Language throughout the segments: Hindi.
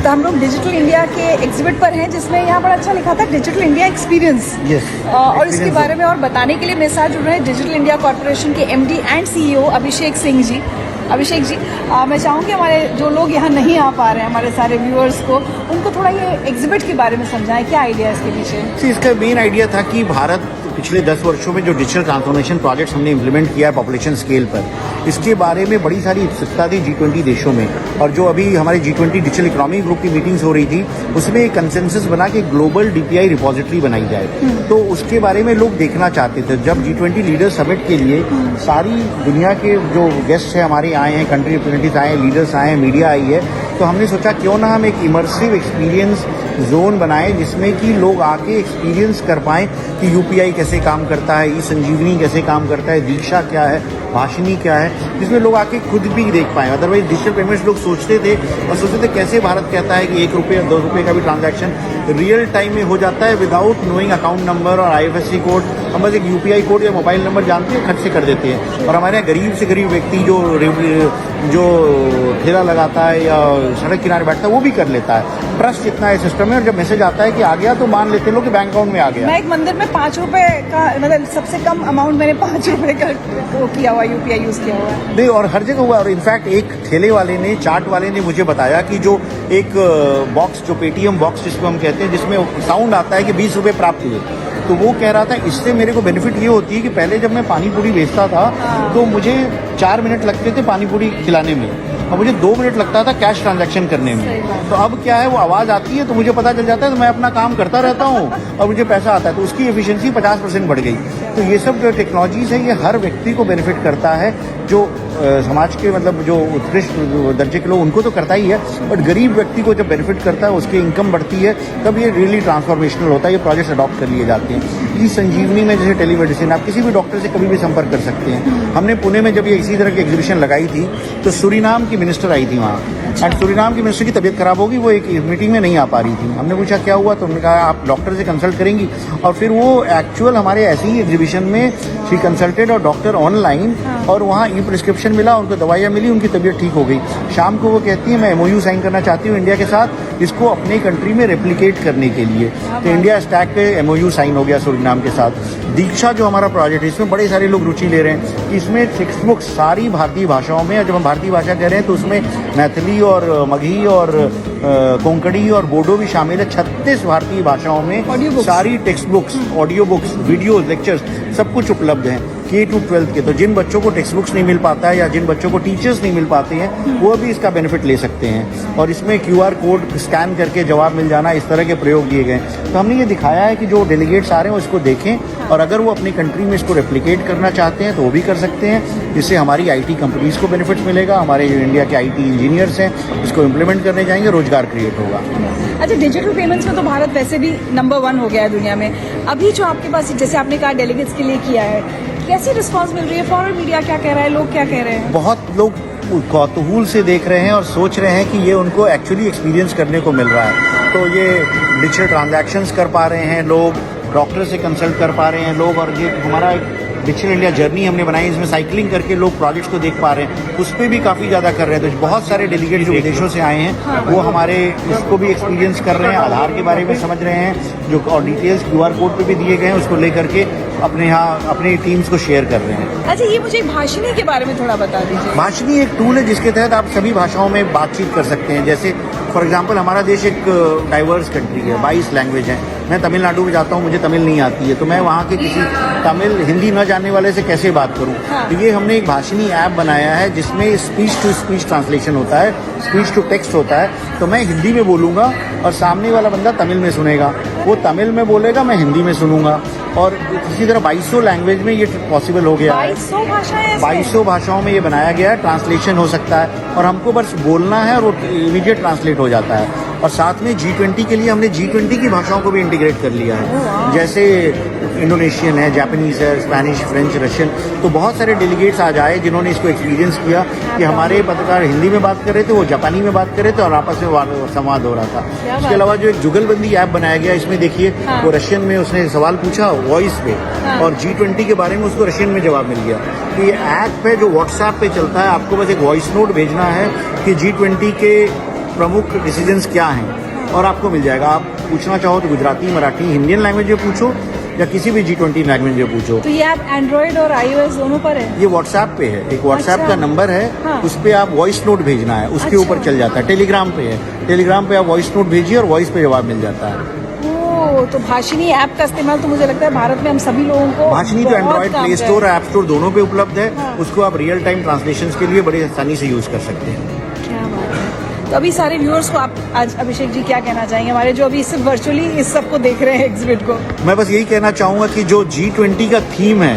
तो हम लोग डिजिटल इंडिया के एग्जिबिट पर हैं, जिसमें यहाँ पर अच्छा लिखा था डिजिटल इंडिया एक्सपीरियंस। और इसके बारे में और बताने के लिए मेरे साथ जुड़ रहे हैं डिजिटल इंडिया कॉर्पोरेशन के MD and CEO Abhishek Singh ji. Abhishek ji, मैं चाहूँगी हमारे जो लोग यहाँ नहीं आ पा रहे हैं, हमारे सारे व्यूअर्स को, उनको थोड़ा ये एग्जिबिट के बारे में समझाएं, क्या आइडिया है इसके पीछे? इसका मेन आइडिया था कि भारत पिछले 10 वर्षों में जो डिजिटल ट्रांसफॉर्मेशन प्रोजेक्ट्स हमने इम्प्लीमेंट किया है पॉपुलेशन स्केल पर, इसके बारे में बड़ी सारी उत्सुकता थी G20 देशों में। और जो अभी हमारे G20 डिजिटल इकोनॉमी ग्रुप की मीटिंग्स हो रही थी, उसमें एक कंसेंसस बना के ग्लोबल DPI रिपोजिटरी बनाई जाए। तो उसके बारे में लोग देखना चाहते थे। जब G20 लीडर समिट के लिए सारी दुनिया के जो गेस्ट हैं हमारे आए हैं, कंट्री रिप्रेजेंटेटिव्स आए हैं, लीडर्स आए हैं, मीडिया आई है, तो हमने सोचा क्यों ना हम एक इमर्सिव एक्सपीरियंस जोन बनाए जिसमें कि लोग आके एक्सपीरियंस कर पाएं कि UPI कैसे काम करता है, ई-संजीवनी कैसे काम करता है, दीक्षा क्या है, भाषिनी क्या है, जिसमें लोग आके खुद भी देख पाएं। अदरवाइज डिजिटल पेमेंट्स लोग सोचते थे कैसे भारत कहता है कि 1 रुपये या 2 रुपये का भी ट्रांजैक्शन रियल टाइम में हो जाता है विदाउट नोइंग अकाउंट नंबर और IFSC कोड। हम बस एक UPI कोड या मोबाइल नंबर जानते हैं, खट से कर देते हैं। और हमारे यहाँ गरीब से गरीब व्यक्ति जो ठेला लगाता है या सड़क किनारे बैठता है वो भी कर लेता है। ट्रस्ट इतना है सिस्टम में, और जब मैसेज आता है कि आ गया तो मान लेते लोग कि बैंक अकाउंट में आ गया। मैं एक मंदिर में 5 रुपए का, मतलब सबसे कम अमाउंट मैंने 5 रुपए का वो किया हुआ, UPI यूज किया हुआ है। नहीं, और हर जगह हुआ। और इनफैक्ट एक ठेले वाले ने, चाट वाले ने मुझे बताया कि जो एक बॉक्स, जो पेटीएम बॉक्स जिसको हम कहते हैं, जिसमें साउंड आता है कि 20 रुपये प्राप्त हुए, तो वो कह रहा था इससे मेरे को बेनिफिट ये होती है कि पहले जब मैं पानी पूरी बेचता था तो मुझे 4 मिनट लगते थे पानी पूरी खिलाने में, और मुझे 2 मिनट लगता था कैश ट्रांजैक्शन करने में। तो अब क्या है, वो आवाज़ आती है तो मुझे पता चल जाता है, तो मैं अपना काम करता रहता हूँ और मुझे पैसा आता है, तो उसकी एफिशिएंसी 50% बढ़ गई। तो ये सब जो टेक्नोलॉजीज है, ये हर व्यक्ति को बेनिफिट करता है। जो समाज के मतलब जो उत्कृष्ट दर्जे के लोग, उनको तो करता ही है, बट गरीब व्यक्ति को जब बेनिफिट करता है, उसकी इनकम बढ़ती है, तब ये रियली ट्रांसफॉर्मेशनल होता है। ये प्रोजेक्ट्स अडॉप्ट कर लिए जाते हैं। ई-संजीवनी में जैसे टेलीमेडिसिन, आप किसी भी डॉक्टर से कभी भी संपर्क कर सकते हैं। हमने पुणे में जब ये इसी तरह की एग्जीबिशन लगाई थी तो सूरीनाम की मिनिस्टर आई थी वहाँ, एंड सूरीनाम की मिनिस्टर की तबीयत खराब होगी, वो एक मीटिंग में नहीं आ पा रही थी। हमने पूछा क्या हुआ, तो उन्होंने कहा आप डॉक्टर से कंसल्ट करेंगी। और फिर वो एक्चुअल हमारे ऐसी ही एग्जीबिशन में शी कंसल्टेड और डॉक्टर ऑनलाइन, और वहाँ ई प्रिस्क्रिप्शन मिला, उनको दवाइयाँ मिली, उनकी तबीयत ठीक हो गई। शाम को वो कहती है मैं MOU साइन करना चाहती हूँ इंडिया के साथ, इसको अपने कंट्री में रेप्लिकेट करने के लिए। तो इंडिया स्टैक पे MOU साइन हो गया सूरीनाम के साथ। दीक्षा जो हमारा प्रोजेक्ट है, इसमें बड़े सारे लोग रुचि ले रहे हैं कि इसमें टेक्स्ट बुक सारी भारतीय भाषाओं में, जब हम भारतीय भाषा कह रहे हैं तो उसमें मैथिली और मगही और कोंकणी और बोडो भी शामिल है। 36 भारतीय भाषाओं में सारी text books, audio books, videos, lectures सब कुछ उपलब्ध हैं K to 12 के। तो जिन बच्चों को टेक्स्ट बुक्स नहीं मिल पाता है या जिन बच्चों को टीचर्स नहीं मिल पाते हैं, वो भी इसका बेनिफिट ले सकते हैं। और इसमें QR कोड स्कैन करके जवाब मिल जाना, इस तरह के प्रयोग किए गए। तो हमने ये दिखाया है कि जो डेलीगेट्स आ रहे हैं उसको देखें, और अगर वो अपनी कंट्री में इसको रेप्लिकेट करना चाहते हैं तो वो भी कर सकते हैं। इससे हमारी IT कंपनीज को बेनिफिट मिलेगा, हमारे जो इंडिया के IT इंजीनियर्स हैं इसको इम्प्लीमेंट करने जाएंगे, रोजगार क्रिएट होगा। अच्छा, डिजिटल पेमेंट्स में तो भारत वैसे भी नंबर 1 हो गया है दुनिया में। अभी जो आपके पास, जैसे आपने कहा डेलीगेट्स के लिए किया है, कैसी रिस्पांस मिल रही है? फॉरेन मीडिया क्या कह रहा है, लोग क्या कह रहे हैं? बहुत लोग कौतूहल से देख रहे हैं और सोच रहे हैं कि ये उनको एक्चुअली एक्सपीरियंस करने को मिल रहा है। तो ये डिजिटल ट्रांजैक्शंस कर पा रहे हैं लोग, डॉक्टर से कंसल्ट कर पा रहे हैं लोग, और ये हमारा एक डिजिटल इंडिया जर्नी हमने बनाई, इसमें साइकिलिंग करके लोग प्रोजेक्ट्स को देख पा रहे हैं, उस पर भी काफ़ी ज़्यादा कर रहे हैं। तो बहुत सारे डेलीगेट जो विदेशों से आए हैं वो हमारे इसको भी एक्सपीरियंस कर रहे हैं, आधार के बारे में समझ रहे हैं, जो और डिटेल्स QR कोड पे भी दिए गए हैं, उसको लेकर के अपने यहाँ अपनी टीम्स को शेयर कर रहे हैं। अच्छा, ये मुझे भाषिनी के बारे में थोड़ा बता दीजिए। भाषिनी एक टूल है जिसके तहत आप सभी भाषाओं में बातचीत कर सकते हैं। जैसे फॉर एग्जांपल हमारा देश एक डाइवर्स कंट्री है, 22 लैंग्वेज हैं। मैं तमिलनाडु में जाता हूँ, मुझे तमिल नहीं आती है, तो मैं वहाँ के किसी तमिल हिंदी न जानने वाले से कैसे बात करूँ? तो ये हमने एक भाषिनी ऐप बनाया है जिसमें स्पीच टू स्पीच ट्रांसलेशन होता है, स्पीच टू टेक्स्ट होता है। तो मैं हिंदी में बोलूँगा और सामने वाला बंदा तमिल में सुनेगा, वो तमिल में बोलेगा, मैं हिंदी में सुनूंगा। और इसी तरह 2200 लैंग्वेज में ये पॉसिबल हो गया है। 2200 भाषाओं में ये बनाया गया है, ट्रांसलेशन हो सकता है, और हमको बस बोलना है और वो इमीडिएट ट्रांसलेट हो जाता है। और साथ में G20 के लिए हमने G20 की भाषाओं को भी इंटीग्रेट कर लिया है, जैसे इंडोनेशियन है, जापानीज है, स्पेनिश, फ्रेंच, रशियन। तो बहुत सारे डेलीगेट्स आज आए जिन्होंने इसको एक्सपीरियंस किया कि हमारे पत्रकार हिंदी में बात कर रहे थे, वो जापानी में बात कर रहे थे, और आपस में संवाद हो रहा था। इसके अलावा जो एक जुगलबंदी ऐप बनाया गया, इसमें देखिए वो रशियन में उसने सवाल पूछा वॉइस पे, और G20 के बारे में उसको रशियन में जवाब मिल गया। तो ये ऐप है जो व्हाट्सएप पे चलता है, आपको बस एक वॉइस नोट भेजना है कि G20 के प्रमुख डिसीजंस क्या हैं और आपको मिल जाएगा। आप पूछना चाहो तो गुजराती, मराठी, इंडियन लैंग्वेज में पूछो या किसी भी G20 लैंग्वेज में पूछो। तो ये ऐप एंड्रॉइड और iOS दोनों पर है? ये व्हाट्सएप पे है, एक व्हाट्सएप अच्छा। का नंबर है, हाँ। उस पे आप वॉइस नोट भेजना है, उसके अच्छा। ऊपर चल जाता है। टेलीग्राम पे है, टेलीग्राम पे आप वॉइस नोट भेजिए और वॉइस पे जवाब मिल जाता है। तो भाषिनी ऐप का इस्तेमाल तो मुझे लगता है भारत में हम सभी लोगों को भाषिनी तो बहुत एंड्रॉइड काम प्ले का स्टोर, है। ऐप स्टोर दोनों पे उपलब्ध है। हाँ। उसको आप रियल टाइम ट्रांसलेशन के लिए बड़ी आसानी से यूज कर सकते हैं। क्या बात है। तो अभी सारे व्यूअर्स को आप आज अभिषेक जी क्या कहना चाहेंगे, हमारे जो अभी सिर्फ वर्चुअली इस सबको देख रहे हैं एग्जिबिट को? मैं बस यही कहना चाहूंगा कि जो G20 का थीम है,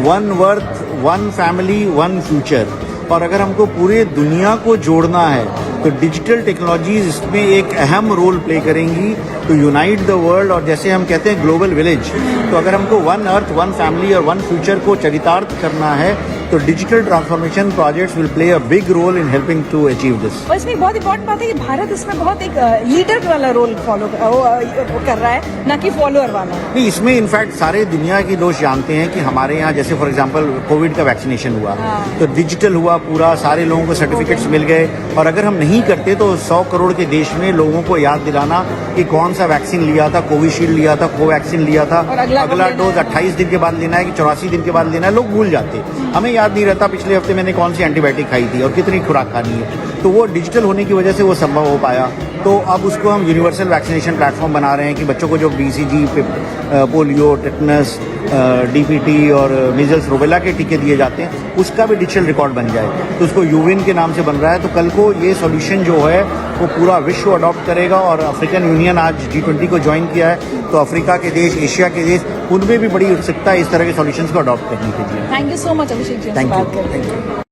one worth, one family, one future, और अगर हमको पूरे दुनिया को जोड़ना है तो डिजिटल टेक्नोलॉजीज इसमें एक अहम रोल प्ले करेंगी टू यूनाइट द वर्ल्ड। और जैसे हम कहते हैं ग्लोबल विलेज, तो अगर हमको वन अर्थ, वन फैमिली और वन फ्यूचर को चरितार्थ करना है तो digital transformation projects will play a big role in helping to achieve this. और इसमें एक बहुत इंपॉर्टेंट बात है कि भारत इसमें बहुत एक लीडर वाला रोल फॉलो कर रहा है, ना कि फॉलोअर वाला। नहीं, इसमें इनफैक्ट सारे दुनिया के लोग जानते हैं कि हमारे यहाँ जैसे फॉर एग्जांपल कोविड का वैक्सीनेशन हुआ, हाँ। तो डिजिटल हुआ पूरा, सारे लोगों को सर्टिफिकेट्स मिल गए। और अगर हम नहीं करते तो 100 करोड़ के देश में लोगों को याद दिलाना कि कौन सा वैक्सीन लिया था, कोविशील्ड लिया था, कोवैक्सीन लिया था, और अगला डोज 28 दिन के बाद लेना है कि 84 दिन के बाद लेना है, लोग भूल जाते। हमें याद नहीं रहता पिछले हफ्ते मैंने कौन सी एंटीबायोटिक खाई थी और कितनी खुराक खानी है। तो वो डिजिटल होने की वजह से वो संभव हो पाया। तो अब उसको हम यूनिवर्सल वैक्सीनेशन प्लेटफॉर्म बना रहे हैं कि बच्चों को जो BCG, पोलियो, टेटनस, DPT और मीजल्स, रूबेला के टीके दिए जाते हैं, उसका भी डिजिटल रिकॉर्ड बन जाए। तो उसको यूविन के नाम से बन रहा है। तो कल को ये सॉल्यूशन जो है वो पूरा विश्व अडॉप्ट करेगा। और अफ्रीकन यूनियन आज G20 को ज्वाइन किया है, तो अफ्रीका के देश, एशिया के देश, उनमें भी बड़ी उत्सुकता है इस तरह के सॉल्यूशंस को अडॉप्ट करने के लिए। Thank you so much Abhishek ji, thank बात यू। करके।